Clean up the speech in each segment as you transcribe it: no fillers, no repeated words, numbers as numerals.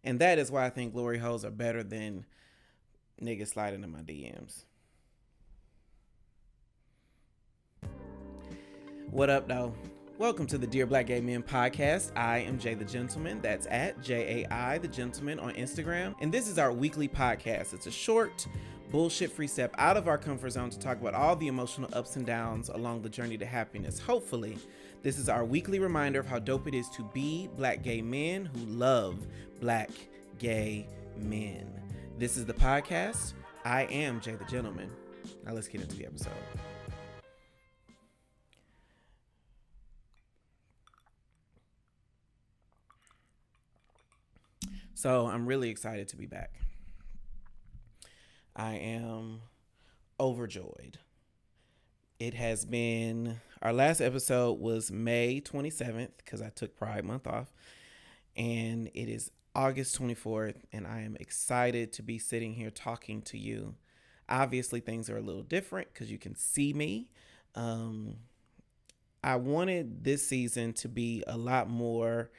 And that is why I think glory holes are better than niggas sliding in my DMs. What up, though? Welcome to the Dear Black Gay Men podcast. I am Jay the Gentleman. That's at JAI the Gentleman on Instagram. And this is our weekly podcast. It's a short, bullshit free step out of our comfort zone to talk about all the emotional ups and downs along the journey to happiness. Hopefully, this is our weekly reminder of how dope it is to be black gay men who love black gay men. This is the podcast. I am Jay the Gentleman. Now let's get into the episode. So I'm really excited to be back. I am overjoyed. It has been, our last episode was May 27th because I took Pride Month off. And it is August 24th, and I am excited to be sitting here talking to you. Obviously, things are a little different because you can see me. I wanted this season to be a lot more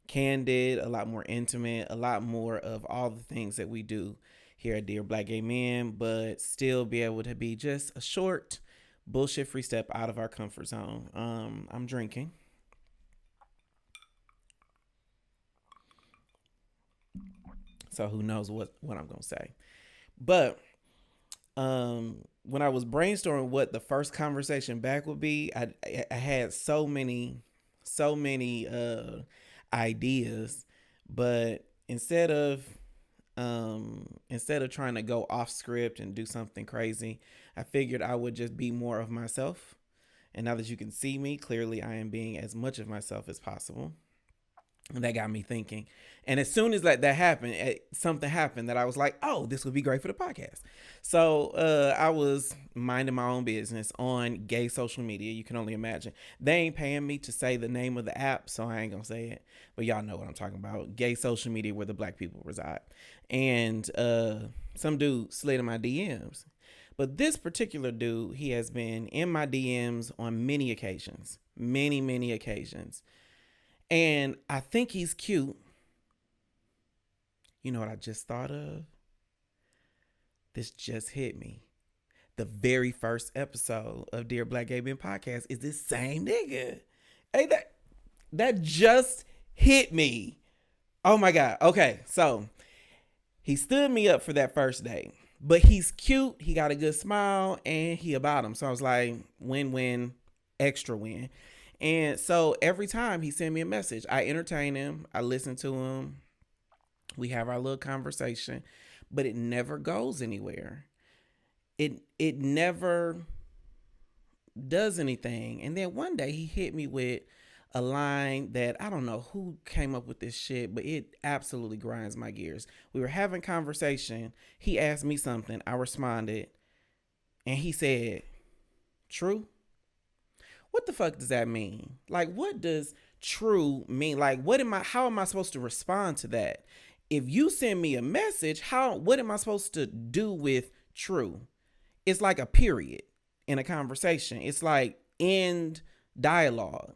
candid, a lot more intimate, a lot more of all the things that we do here at Dear Black Gay Men, but still be able to be just a short, bullshit free step out of our comfort zone. I'm drinking. So who knows what I'm going to say. But when I was brainstorming what the first conversation back would be, I had so many ideas, but instead of trying to go off script and do something crazy, I figured I would just be more of myself. And now that you can see me, clearly I am being as much of myself as possible. And that got me thinking. And as soon as that happened, something happened that I was like, oh, this would be great for the podcast. So I was minding my own business on gay social media. You can only imagine. They ain't paying me to say the name of the app, so I ain't going to say it. But y'all know what I'm talking about. Gay social media where the black people reside. And some dude slid in my DMs. But this particular dude, he has been in my DMs on many occasions. Many occasions. And I think he's cute. You know what I just thought of? This just hit me. The very first episode of Dear Black Gay Men podcast is this same nigga. Hey, that just hit me. Oh my God. Okay, so he stood me up for that first date. But he's cute, he got a good smile, and he about him. So I was like, win-win, extra win. And so every time he sent me a message, I entertain him, I listen to him, we have our little conversation, but it never goes anywhere. It never does anything. And then one day he hit me with a line that I don't know who came up with this shit, but it absolutely grinds my gears. We were having conversation. He asked me something. I responded. And he said, true? What the fuck does that mean? Like, what does true mean? Like, how am I supposed to respond to that? If you send me a message, what am I supposed to do with true? It's like a period in a conversation. It's like end dialogue.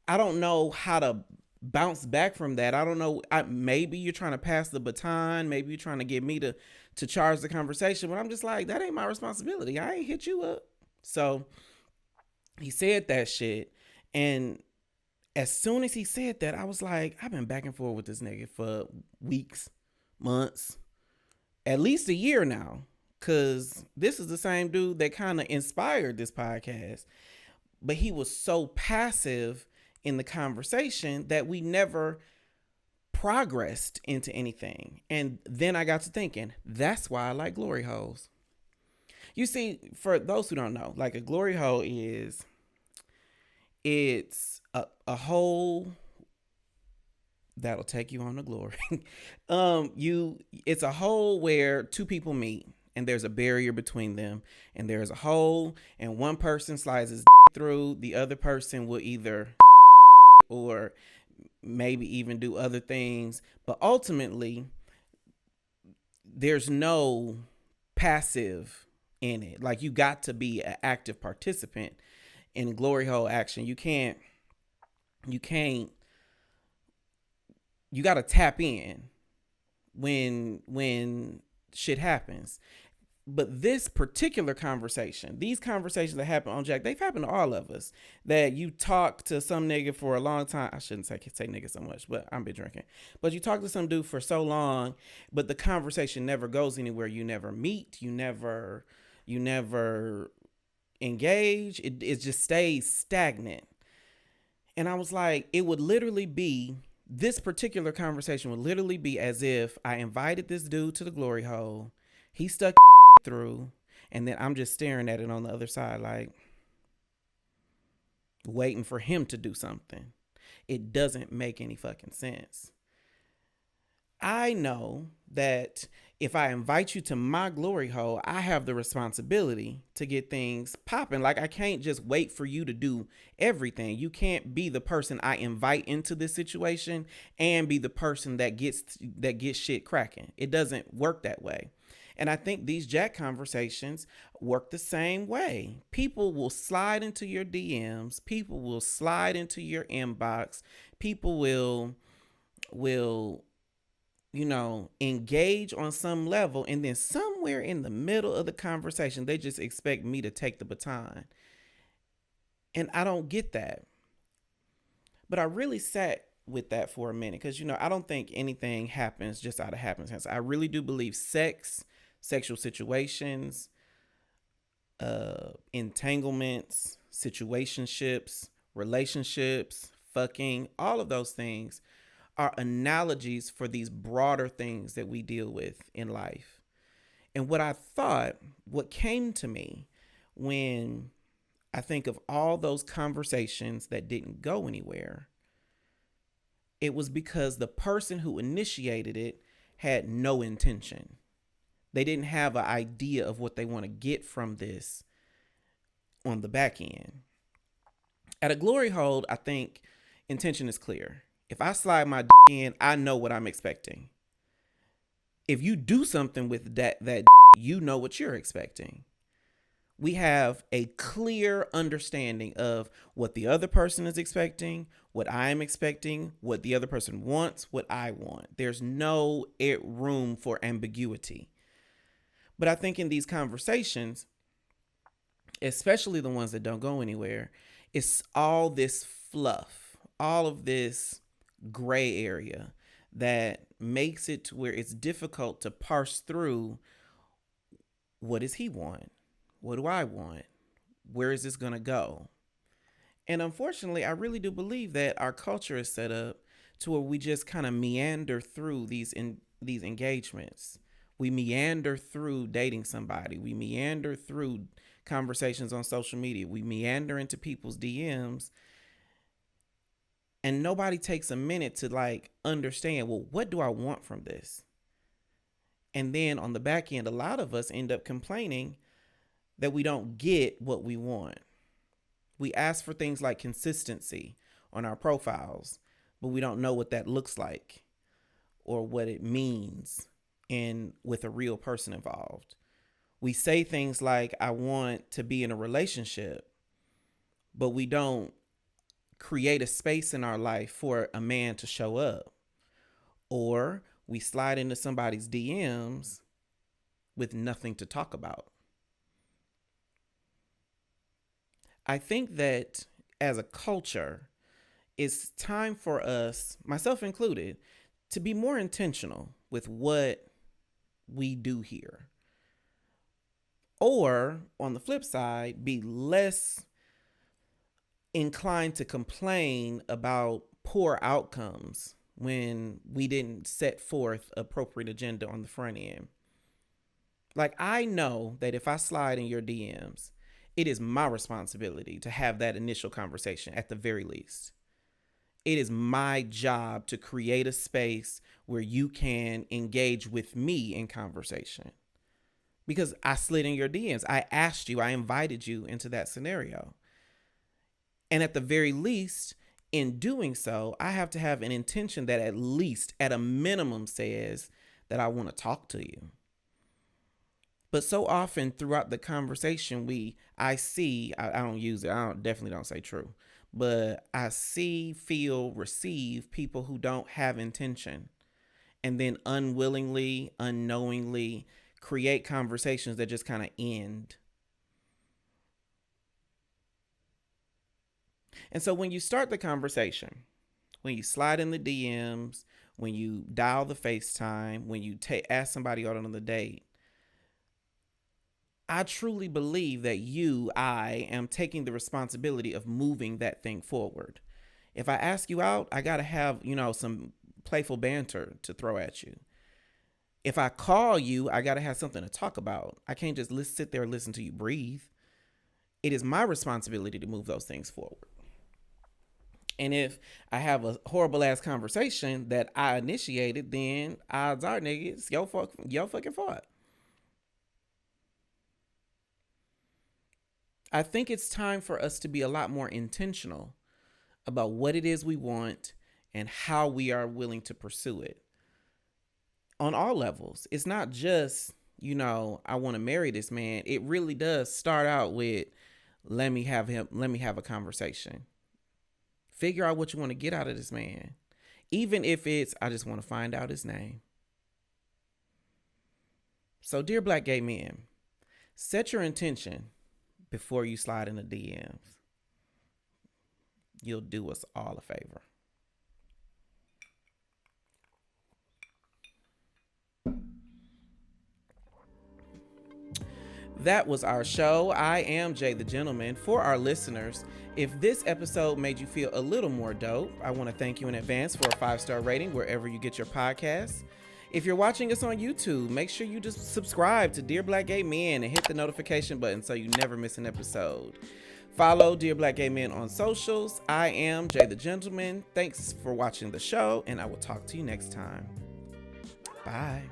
I don't know how to bounce back from that. I don't know. Maybe you're trying to pass the baton. Maybe you're trying to get me to charge the conversation. But I'm just like, that ain't my responsibility. I ain't hit you up. So he said that shit. And as soon as he said that, I was like, I've been back and forth with this nigga for weeks, months, at least a year now. Because this is the same dude that kind of inspired this podcast. But he was so passive in the conversation that we never progressed into anything. And then I got to thinking, that's why I like glory holes. You see, for those who don't know, like a glory hole it's a hole that'll take you on to glory. It's a hole where two people meet and there's a barrier between them, and there's a hole and one person slides his through, the other person will either or maybe even do other things, but ultimately there's no passive in it. Like, you got to be an active participant in glory hole action. You got to tap in. when shit happens. But this particular conversation, these conversations that happen on Jack, they've happened to all of us. That you talk to some nigga for a long time. I shouldn't say nigga so much, but I'm been drinking. But you talk to some dude for so long, but the conversation never goes anywhere. You never meet. You never engage. It just stays stagnant. And I was like, it would literally be, this particular conversation would literally be as if I invited this dude to the glory hole. He stuck through, and then I'm just staring at it on the other side, like waiting for him to do something. It doesn't make any fucking sense. I know that if I invite you to my glory hole, I have the responsibility to get things popping. Like, I can't just wait for you to do everything. You can't be the person I invite into this situation and be the person that gets shit cracking. It doesn't work that way. And I think these Jack conversations work the same way. People will slide into your DMs. People will slide into your inbox. People will engage on some level. And then somewhere in the middle of the conversation, they just expect me to take the baton. And I don't get that. But I really sat with that for a minute because, I don't think anything happens just out of happenstance. I really do believe sexual situations, entanglements, situationships, relationships, fucking, all of those things are analogies for these broader things that we deal with in life. And what came to me when I think of all those conversations that didn't go anywhere, it was because the person who initiated it had no intention. They didn't have an idea of what they want to get from this on the back end. At a glory hole, I think intention is clear. If I slide my in, I know what I'm expecting. If you do something with that you know what you're expecting. We have a clear understanding of what the other person is expecting, what I'm expecting, what the other person wants, what I want. There's no room for ambiguity. But I think in these conversations, especially the ones that don't go anywhere, it's all this fluff, all of this gray area that makes it to where it's difficult to parse through, what does he want? What do I want? Where is this going to go? And unfortunately, I really do believe that our culture is set up to where we just kind of meander through these engagements. We meander through dating somebody. We meander through conversations on social media. We meander into people's DMs. And nobody takes a minute to understand, well, what do I want from this? And then on the back end, a lot of us end up complaining that we don't get what we want. We ask for things like consistency on our profiles, but we don't know what that looks like or what it means and with a real person involved. We say things like, I want to be in a relationship, but we don't create a space in our life for a man to show up. Or we slide into somebody's DMs with nothing to talk about. I think that as a culture, it's time for us, myself included, to be more intentional with what we do here. Or on the flip side, be less inclined to complain about poor outcomes when we didn't set forth appropriate agenda on the front end. I know that if I slide in your DMs, it is my responsibility to have that initial conversation at the very least. It is my job to create a space where you can engage with me in conversation. Because I slid in your DMs. I asked you, I invited you into that scenario. And at the very least, in doing so, I have to have an intention that at least, at a minimum, says that I want to talk to you. But so often throughout the conversation, I definitely don't say true, but I see, feel, receive people who don't have intention. and then unwillingly, unknowingly create conversations that just kind of end. And so when you start the conversation, when you slide in the DMs, when you dial the FaceTime, when you ask somebody out on the date, I truly believe that I am taking the responsibility of moving that thing forward. If I ask you out, I got to have, some playful banter to throw at you. If I call you, I got to have something to talk about. I can't just sit there and listen to you breathe. It is my responsibility to move those things forward. And if I have a horrible ass conversation that I initiated, then odds are, niggas, yo fucking fault. I think it's time for us to be a lot more intentional about what it is we want and how we are willing to pursue it on all levels. It's not just, I want to marry this man. It really does start out with, let me have a conversation. Figure out what you want to get out of this man. Even if it's, I just want to find out his name. So, dear Black gay men, set your intention before you slide in the DMs. You'll do us all a favor. That was our show. I am Jay the Gentleman. For our listeners, if this episode made you feel a little more dope, I want to thank you in advance for a 5-star rating wherever you get your podcasts. If you're watching us on YouTube, make sure you just subscribe to Dear Black Gay Men and hit the notification button so you never miss an episode. Follow Dear Black Gay Men on socials. I am Jay the Gentleman. Thanks for watching the show, and I will talk to you next time. Bye.